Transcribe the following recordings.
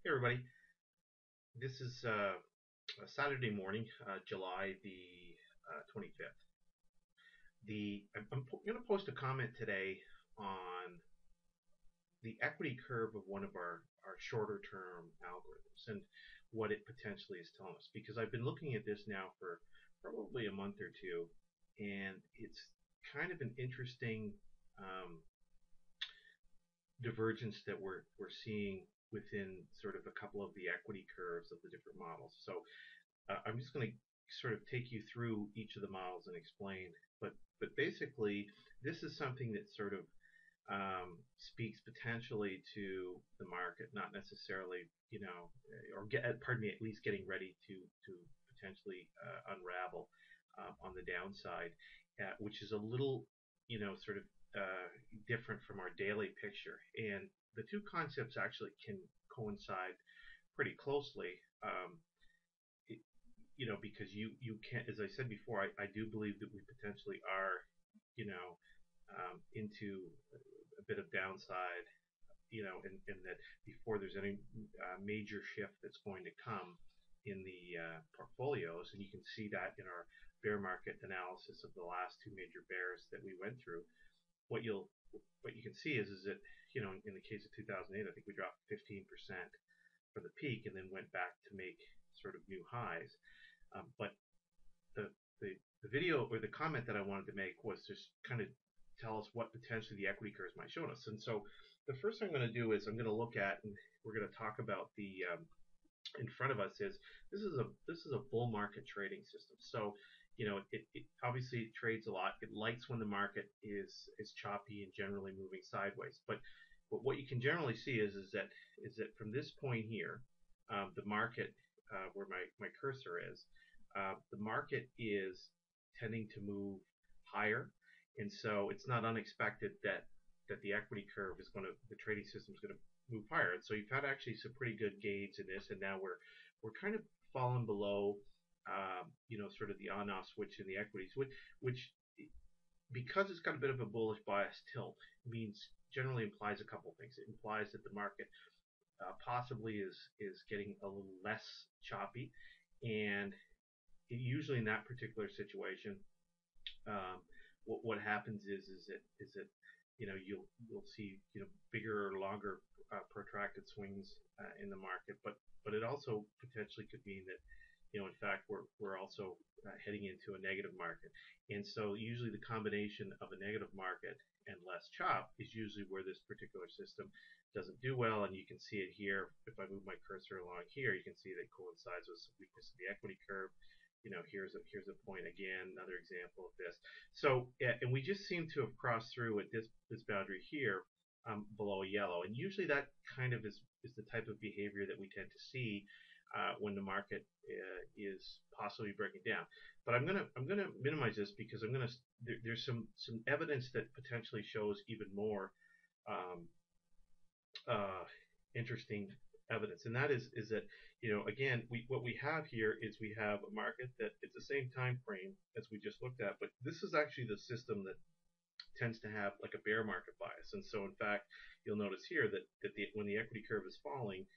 Hey everybody, this is a Saturday morning, July the 25th. I'm going to post a comment today on the equity curve of one of our shorter term algorithms and what it potentially is telling us. Because I've been looking at this now for probably a month or two, and it's kind of an interesting um, divergence that we're seeing within sort of a couple of the equity curves of the different models. So I'm just going to sort of take you through each of the models and explain. But basically, this is something that sort of speaks potentially to the market, not necessarily, pardon me, at least getting ready to potentially unravel on the downside, which is a little, sort of different from our daily picture. And the two concepts actually can coincide pretty closely. It, because you can't, as I said before, I do believe that we potentially are, into a bit of downside, and that before there's any major shift that's going to come in the portfolios, and you can see that in our bear market analysis of the last two major bears that we went through. What you can see is that, in the case of 2008, I think we dropped 15% for the peak and then went back to make sort of new highs. But the, the the video or the comment that I wanted to make was just kind of tell us what potentially the equity curves might show us. And so the first thing I'm going to do is I'm going to look at, and we're going to talk about the in front of us is this is a bull market trading system. So it obviously trades a lot. It likes when the market is choppy and generally moving sideways. But what you can generally see is that from this point here, the market where my cursor is, the market is tending to move higher, and so it's not unexpected that the equity curve is going to, the trading system is going to move higher. And so you've had actually some pretty good gains in this, and now we're kind of falling below, sort of the on-off switch in the equities, which because it's got a bit of a bullish bias tilt, means generally implies a couple of things. It implies that the market possibly is getting a little less choppy, and usually in that particular situation, what happens is that you'll see bigger or longer protracted swings in the market, but it also potentially could mean that in fact we're also heading into a negative market, and so usually the combination of a negative market and less chop is usually where this particular system doesn't do well, and you can see it here. If I move my cursor along here, you can see that it coincides with some weakness in the equity curve. Here's a point again, another example of this. So, and we just seem to have crossed through at this boundary here, below yellow, and usually that kind of is the type of behavior that we tend to see when the market is possibly breaking down. But I'm gonna minimize this because there's some evidence that potentially shows even more um, interesting evidence, and that is that again, what we have here is we have a market that it's the same time frame as we just looked at, but this is actually the system that tends to have like a bear market bias. And so in fact, you'll notice here that when the equity curve is falling,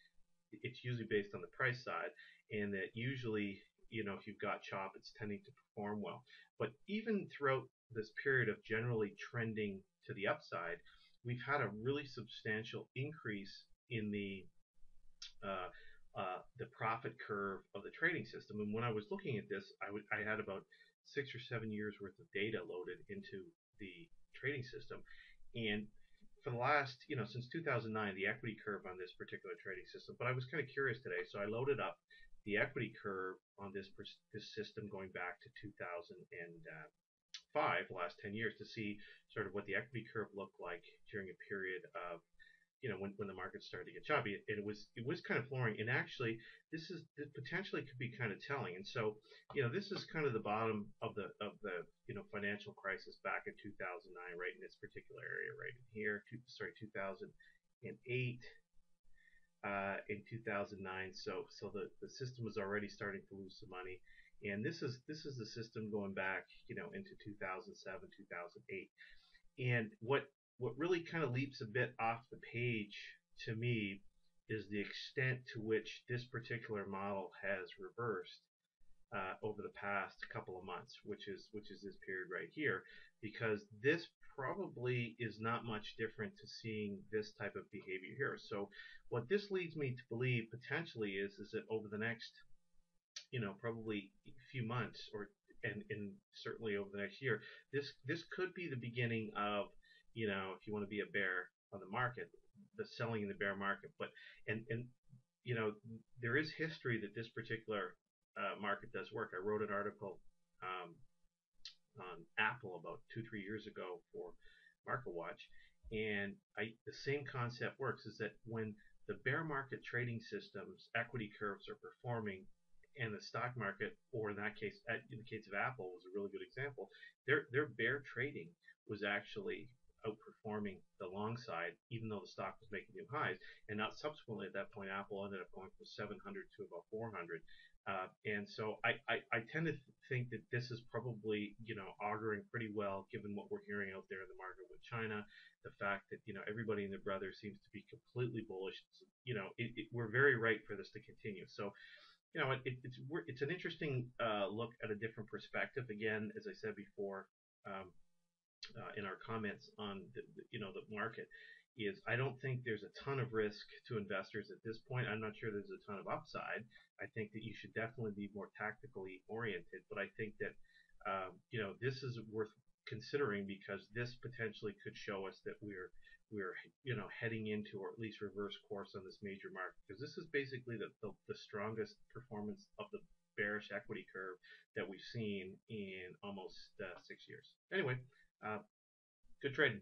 it's usually based on the price side, and that usually if you've got chop, it's tending to perform well. But even throughout this period of generally trending to the upside, we've had a really substantial increase in the profit curve of the trading system. And when I was looking at this, I had about 6 or 7 years worth of data loaded into the trading system, and for the last, since 2009, the equity curve on this particular trading system. But I was kind of curious today, so I loaded up the equity curve on this system going back to 2005, the last 10 years, to see sort of what the equity curve looked like during a period of when the market started to get choppy, and it was kind of flooring. And actually, this potentially could be kind of telling. And so, this is kind of the bottom of the financial crisis back in 2009, right in this particular area, right in here. 2008, in 2009. So the system was already starting to lose some money, and this is the system going back, into 2007, 2008. And what really kind of leaps a bit off the page to me is the extent to which this particular model has reversed over the past couple of months, which is this period right here, because this probably is not much different to seeing this type of behavior here. So what this leads me to believe potentially is that over the next, probably a few months, and certainly over the next year, this could be the beginning of, if you want to be a bear on the market, the selling in the bear market. But and there is history that this particular market does work. I wrote an article um, on Apple about 2-3 years ago for MarketWatch, and the same concept works. Is that when the bear market trading systems equity curves are performing, and the stock market, or in that case, in the case of Apple, was a really good example. Their bear trading was actually outperforming the long side, even though the stock was making new highs. And now, subsequently, at that point, Apple ended up going from 700 to about 400. And so I tend to think that this is probably, auguring pretty well, given what we're hearing out there in the market with China, the fact that, everybody and their brother seems to be completely bullish. We're very right for this to continue. So, it's an interesting look at a different perspective. Again, as I said before, um, in our comments on the market, is I don't think there's a ton of risk to investors at this point. I'm not sure there's a ton of upside. I think that you should definitely be more tactically oriented, but I think that this is worth considering, because this potentially could show us that we're heading into, or at least reverse course on this major market, because this is basically the strongest performance of the bearish equity curve that we've seen in almost 6 years. Anyway, uh, good trading.